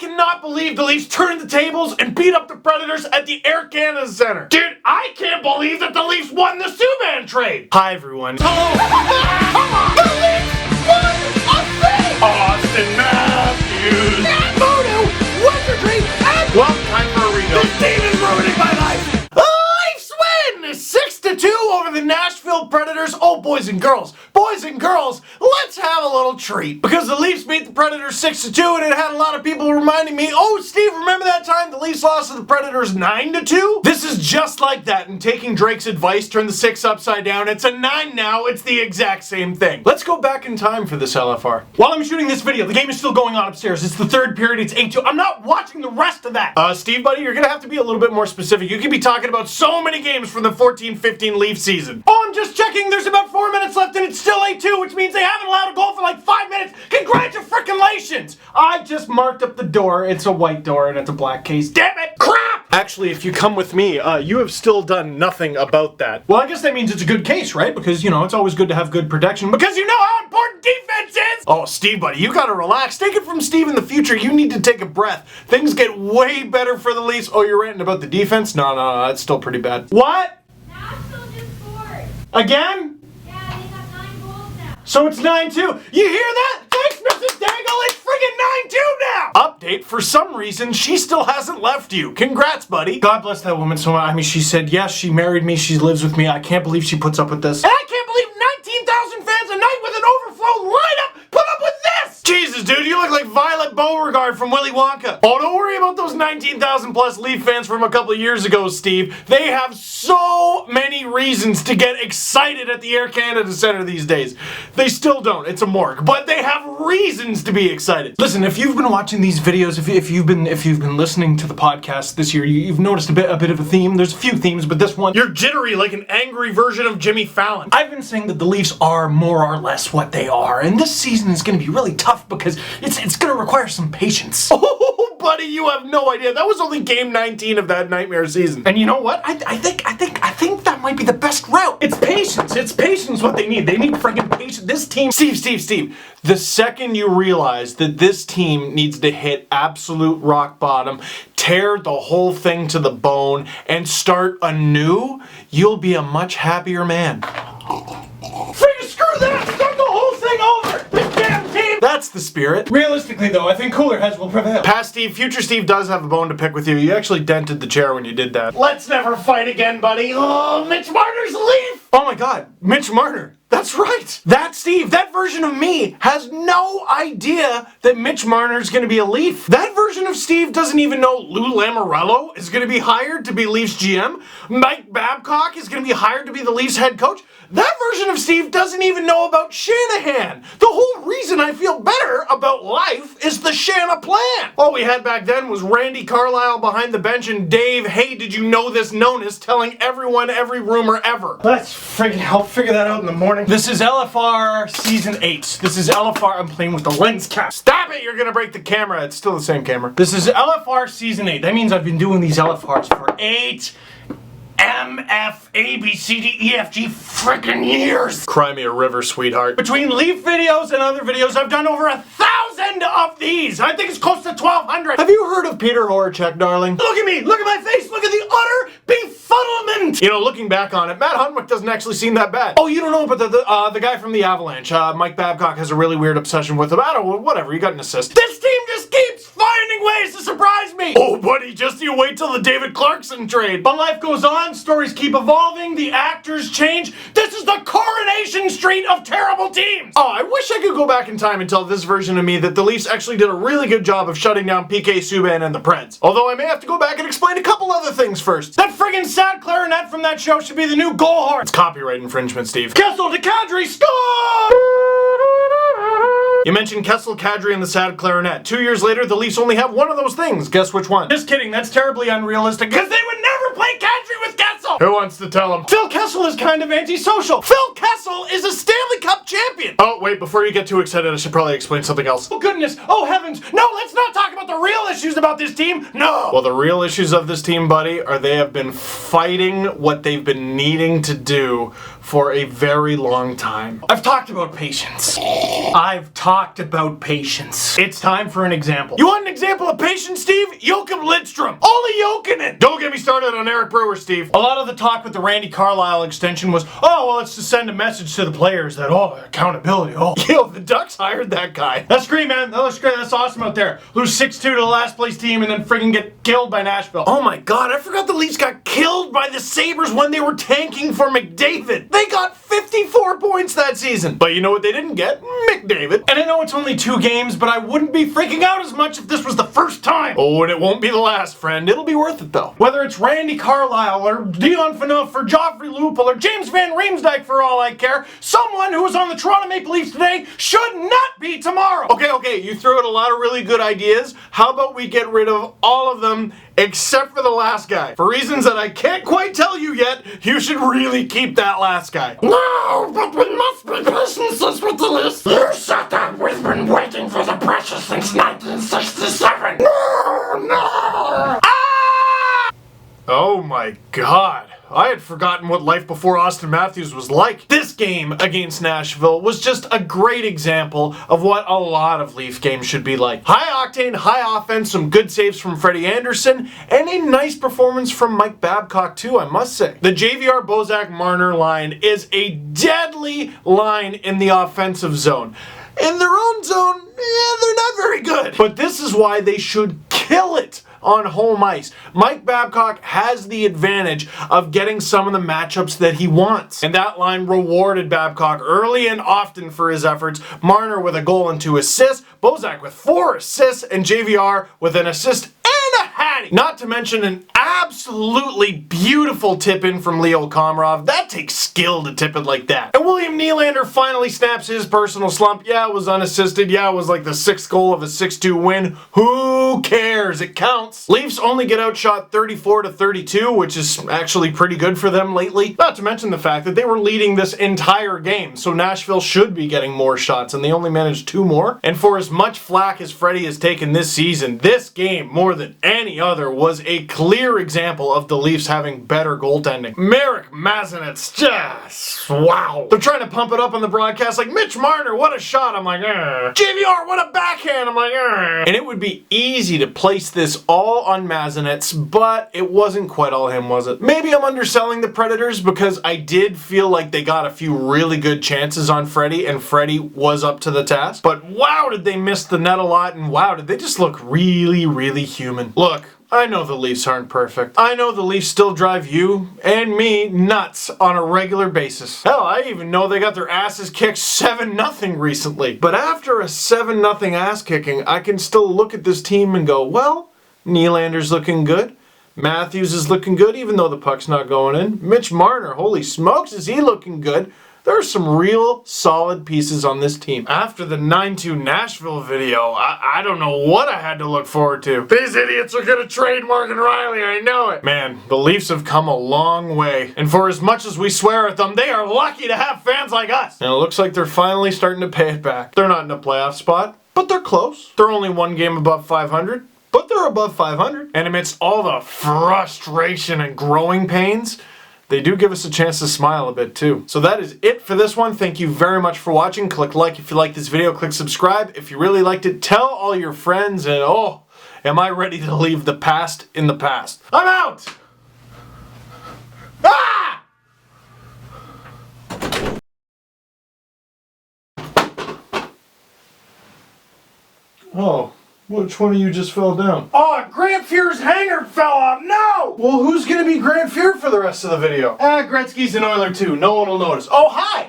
cannot believe the Leafs turned the tables and beat up the Predators at the Air Canada Centre. Dude, I can't believe that the Leafs won the Subban trade. Hi, everyone. Hello. The Leafs won a thing. Austin Matthews. Voodoo, wizardry, and... Well, time for a redo. This team is ruining my life. The Leafs win 6-2 over the Nashville Predators. Oh, boys and girls, let's have a little treat. Because the Leafs beat the Predators 6-2, and it had a lot of people reminding me, oh, Steve, remember that time the Leafs lost to the Predators 9-2? This is just like that, and taking Drake's advice, turn the 6 upside down. It's a 9 now. It's the exact same thing. Let's go back in time for this LFR. While I'm shooting this video, the game is still going on upstairs. It's the third period. It's 8-2. I'm not watching the rest of that. Steve, buddy, you're gonna have to be a little bit more specific. You could be talking about so many games from the 14-15 Leaf season. Oh, I'm just checking. There's about 4 minutes left, and it's still 8-2, which means they haven't allowed a goal for like 5 minutes. Congratulations! I just marked up the door. It's a white door, and it's a black case. Damn it! Crap! Actually, if you come with me, you have still done nothing about that. Well, I guess that means it's a good case, right? Because, you know, it's always good to have good protection, because you know how important defense is! Oh, Steve, buddy, you gotta relax. Take it from Steve in the future. You need to take a breath. Things get way better for the Leafs. Oh, you're ranting about the defense? No, that's still pretty bad. What? Nashville just scored. Again? Yeah, they got 9 goals now. So it's 9-2. You hear that? Thanks, Mrs. Dangle. It's friggin' 9-2 now. Update, for some reason, she still hasn't left you. Congrats, buddy. God bless that woman so much. I mean, she said, yes, she married me. She lives with me. I can't believe she puts up with this. And I can't believe 19,000 fans a night with an overflow lineup put up with this. Jesus, dude, you look like Violet Beauregard from Willy Wonka. Oh, don't worry about those 19,000 plus Leaf fans from a couple of years ago, Steve. They have so many reasons to get excited at the Air Canada Centre these days. They still don't. It's a morgue. But they have reasons to be excited. Listen, if you've been watching these videos, if you've been listening to the podcast this year, you've noticed a bit of a theme. There's a few themes, but this one, you're jittery like an angry version of Jimmy Fallon. I've been saying that the Leafs are more or less what they are, and this season is going to be really tough because it's going to require some patience. Oh, buddy, you have no idea. That was only game 19 of that nightmare season. And you know what? I think that might be the best route. It's patience. It's patience what they need. They need friggin' patience. This team, Steve, the second you realize that this team needs to hit absolute rock bottom, tear the whole thing to the bone, and start anew, you'll be a much happier man. Friggin' screw that! Start the whole thing over! This damn team! That's the spirit. Realistically, though, I think cooler heads will prevail. Past Steve, future Steve does have a bone to pick with you. You actually dented the chair when you did that. Let's never fight again, buddy. Oh, Mitch Marner's Leaf! Oh my god, Mitch Marner. That's right. That Steve, that version of me has no idea that Mitch Marner's gonna be a Leaf. That version of Steve doesn't even know Lou Lamoriello is gonna be hired to be Leafs GM. Mike Babcock is gonna be hired to be the Leafs head coach. That version of Steve doesn't even know about Shanahan. The whole reason I feel better about life is the Shana plan. All we had back then was Randy Carlisle behind the bench and Dave, hey, did you know this knowness, telling everyone every rumor ever. Let's friggin' help figure that out in the morning. This is LFR Season 8. This is LFR, I'm playing with the lens cap. Stop it, you're gonna break the camera. It's still the same camera. This is LFR Season 8. That means I've been doing these LFRs for 8 MFABCDEFG frickin' years. Cry me a river, sweetheart. Between Leaf videos and other videos, I've done over 1,000 of these. I think it's close to 1,200. Have you heard of Peter Horacek, darling? Look at me, look at my face, look at the utter befuddlement. You know, looking back on it, Matt Hunwick doesn't actually seem that bad. Oh, you don't know about the guy from the Avalanche. Mike Babcock has a really weird obsession with him. I don't know, whatever, he got an assist. This team just keeps finding ways to surprise me. Oh, buddy, just you wait till the David Clarkson trade. But life goes on. Stories keep evolving, the actors change. This is the Coronation Street of terrible teams! Oh, I wish I could go back in time and tell this version of me that the Leafs actually did a really good job of shutting down PK Subban and the Preds. Although I may have to go back and explain a couple other things first. That friggin' sad clarinet from that show should be the new goal horn. It's copyright infringement, Steve. Kessel to Kadri, score! You mentioned Kessel, Kadri, and the sad clarinet. 2 years later, the Leafs only have one of those things. Guess which one? Just kidding, that's terribly unrealistic, because they would never play Kadri with Kessel! Who wants to tell him? Phil Kessel is kind of antisocial. Phil Kessel is a Stanley Cup champion! Oh, wait, before you get too excited, I should probably explain something else. Oh, goodness! Oh, heavens! No, let's not talk about the real issues about this team! No! Well, the real issues of this team, buddy, are they have been fighting what they've been needing to do for a very long time. I've talked about patience. It's time for an example. You want an example of patience, Steve? Joachim Lidstrom. Ole Jokinen. Don't get me started on Eric Brewer, Steve. A lot of the talk with the Randy Carlisle extension was, oh, well, it's to send a message to the players that, accountability, Yo, the Ducks hired that guy. That's great, man. That looks great. That's awesome out there. Lose 6-2 to the last place team and then friggin' get killed by Nashville. Oh my God, I forgot the Leafs got killed by the Sabres when they were tanking for McDavid. They got 54 points that season. But you know what they didn't get? McDavid. And I know it's only 2 games, but I wouldn't be freaking out as much if this was the first time. Oh, and it won't be the last, friend. It'll be worth it, though. Whether it's Randy Carlisle or Dion Phaneuf or Joffrey Lupul or James Van Riemsdyk for all I care, someone who was on the Toronto Maple Leafs today should not be tomorrow. Okay, you threw out a lot of really good ideas. How about we get rid of all of them except for the last guy? For reasons that I can't quite tell you yet, you should really keep that last guy. No, but we must be patient with the Leafs. You shut up. We've been waiting for the pressure since 1967. No! Oh my God. I had forgotten what life before Austin Matthews was like. This game against Nashville was just a great example of what a lot of Leaf games should be like. High octane, high offense, some good saves from Freddie Anderson, and a nice performance from Mike Babcock too, I must say. The JVR Bozak Marner line is a deadly line in the offensive zone. In their own zone, they're not very good. But this is why they should kill it on home ice. Mike Babcock has the advantage of getting some of the matchups that he wants. And that line rewarded Babcock early and often for his efforts. Marner with a goal and 2 assists, Bozak with 4 assists, and JVR with an assist and a hattie. Not to mention an absolutely beautiful tip-in from Leo Komarov. That takes skill to tip it like that. And William Nylander finally snaps his personal slump. Yeah, it was unassisted. Yeah, it was like the 6th goal of a 6-2 win. Who cares? It counts. Leafs only get outshot 34-32, which is actually pretty good for them lately. Not to mention the fact that they were leading this entire game, so Nashville should be getting more shots, and they only managed 2 more. And for as much flack as Freddie has taken this season, this game, more than any other, was a clear example of the Leafs having better goaltending. Marek Mazanets, just wow. They're trying to pump it up on the broadcast like, Mitch Marner, what a shot. I'm like, JVR, what a backhand. I'm like, And it would be easy to place this all on Mazanets, but it wasn't quite all him, was it? Maybe I'm underselling the Predators because I did feel like they got a few really good chances on Freddie, and Freddie was up to the task. But wow, did they miss the net a lot, and wow, did they just look really, really human. Look, I know the Leafs aren't perfect. I know the Leafs still drive you and me nuts on a regular basis. Hell, I even know they got their asses kicked 7-0 recently. But after a 7-0 ass kicking, I can still look at this team and go, well, Nylander's looking good. Matthews is looking good, even though the puck's not going in. Mitch Marner, holy smokes, is he looking good? There are some real solid pieces on this team. After the 9-2 Nashville video, I don't know what I had to look forward to. These idiots are gonna trade Morgan Riley, I know it. Man, the Leafs have come a long way. And for as much as we swear at them, they are lucky to have fans like us. And it looks like they're finally starting to pay it back. They're not in a playoff spot, but they're close. They're only 1 game above 500, but they're above 500. And amidst all the frustration and growing pains, they do give us a chance to smile a bit too. So that is it for this one. Thank you very much for watching. Click like if you like this video. Click subscribe if you really liked it. Tell all your friends, and oh, am I ready to leave the past in the past. I'm out! Ah! Oh. Which one of you just fell down? Oh, Grant Fuhr's hanger fell off. No! Well, who's gonna be Grant Fuhr for the rest of the video? Gretzky's an Oiler too. No one will notice. Oh, hi!